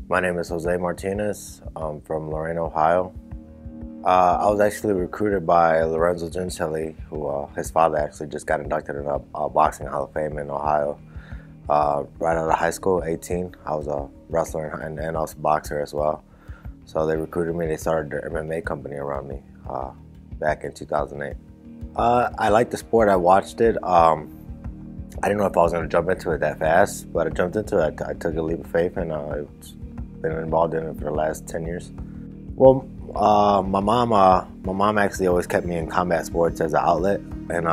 My name is Jose Martinez. I'm from Lorain, Ohio. I was actually recruited by Lorenzo Junkie, who his father actually just got inducted in a boxing Hall of Fame in Ohio. Right out of high school, 18, I was a wrestler and also a boxer as well. So they recruited me. They started their MMA company around me back in 2008. I liked the sport. I watched it. I didn't know if I was going to jump into it that fast, but I jumped into it. I took a leap of faith, and I've been involved in it for the last 10 years. Well, my mom actually always kept me in combat sports as an outlet, and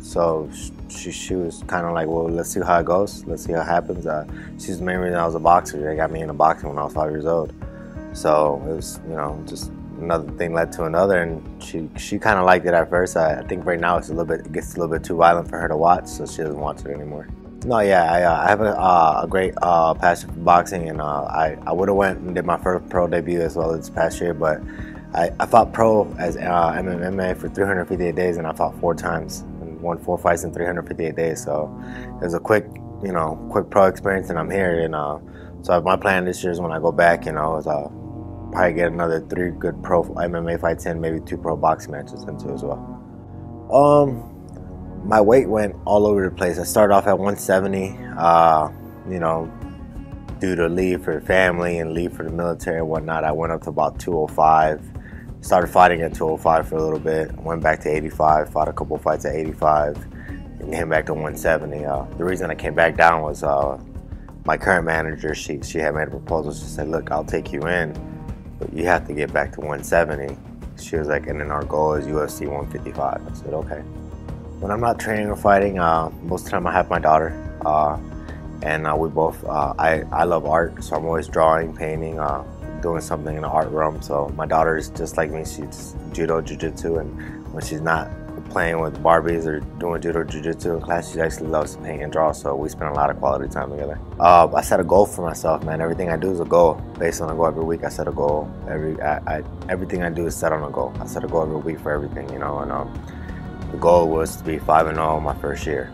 so she was kind of like, well, let's see how it goes, let's see how it happens. She's the main reason I was a boxer. They got me into boxing when I was 5 years old. So it was, just another thing led to another, and she kind of liked it at first. I think right now it gets a little bit too violent for her to watch, so she doesn't watch it anymore. No, yeah, I have a great passion for boxing, and I would have went and did my first pro debut as well this past year, but I fought pro as MMA for 358 days, and I fought 4 times and won 4 fights in 358 days. So it was a quick pro experience, and I'm here. And so my plan this year is when I go back, is probably get another 3 good pro MMA fights in, maybe 2 pro boxing matches into as well. My weight went all over the place. I started off at 170, due to leave for family and leave for the military and whatnot. I went up to about 205. Started fighting at 205 for a little bit. Went back to 85, fought a couple fights at 85, and came back to 170. The reason I came back down was my current manager, she had made a proposal. She said, look, I'll take you in, but you have to get back to 170. She was like, and then our goal is UFC 155. I said, okay. When I'm not training or fighting, most of the time I have my daughter, and we both, I love art, so I'm always drawing, painting, doing something in the art realm. So my daughter is just like me. She's judo, jiu-jitsu, and when she's not playing with Barbies or doing judo, jiu-jitsu in class, she actually loves to paint and draw, so we spend a lot of quality time together. I set a goal for myself, man. Everything I do is a goal. Based on a goal every week, I set a goal. Everything I do is set on a goal. I set a goal every week for everything, and the goal was to be 5-0 my first year,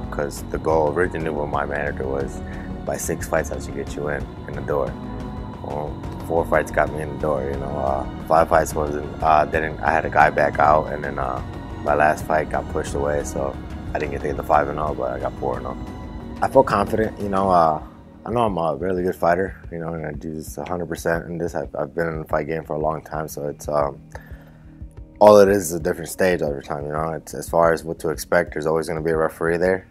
because the goal originally with my manager was by 6 fights I should get you in the door. Well, 4 fights got me in the door. 5 fights wasn't. Then I had a guy back out, and then my last fight got pushed away, so I didn't get to get the 5-0, but I got 4-0. I feel confident. I know I'm a really good fighter. And I do this 100% in this. I've been in the fight game for a long time, so it's all it is a different stage every time. It's as far as what to expect. There's always going to be a referee there.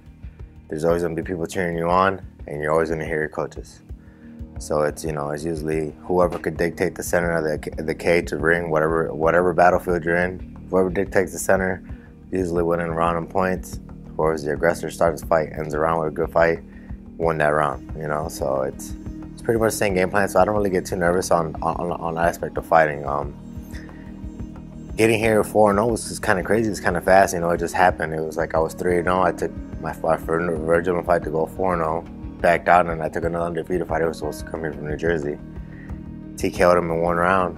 There's always going to be people cheering you on, and you're always going to hear your coaches. So it's it's usually whoever could dictate the center of the cage, the ring, whatever battlefield you're in. Whoever dictates the center usually winning the round on points. Whoever's the aggressor starts the fight, ends the round with a good fight, won that round. So it's pretty much the same game plan. So I don't really get too nervous on the aspect of fighting. Getting here 4-0 was just kind of crazy. It's kind of fast. It just happened. It was like I was 3-0. I took my first original fight to go 4-0. Backed out, and I took another undefeated fighter who was supposed to come here from New Jersey. TKO'd him in 1 round,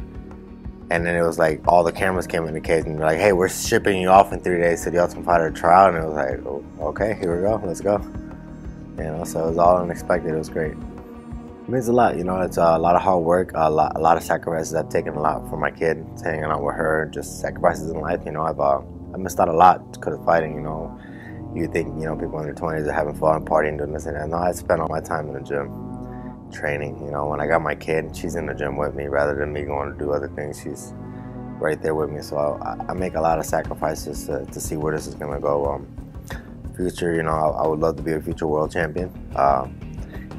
and then it was like all the cameras came in the cage and they're like, hey, we're shipping you off in 3 days to the Ultimate Fighter trial, and it was like, oh, okay, here we go, let's go. So it was all unexpected. It was great. It means a lot. It's a lot of hard work, a lot of sacrifices. I've taken a lot for my kid, hanging out with her, just sacrifices in life. I missed out a lot because of fighting. You think, people in their 20s are having fun, partying, doing this and that. No, I spent all my time in the gym, training. When I got my kid, she's in the gym with me rather than me going to do other things. She's right there with me. So I make a lot of sacrifices to see where this is going to go. Future, I would love to be a future world champion.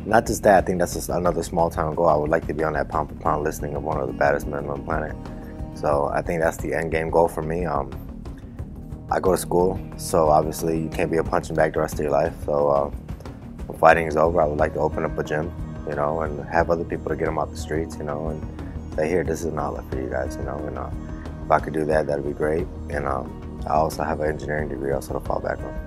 Not just that, I think that's just another small time goal. I would like to be on that pound-for-pound listing of one of the baddest men on the planet. So I think that's the end game goal for me. I go to school, so obviously you can't be a punching bag the rest of your life. So when fighting is over, I would like to open up a gym, and have other people to get them out the streets, and say, here, this is an outlet for you guys, and if I could do that, that'd be great. And I also have an engineering degree also to fall back on.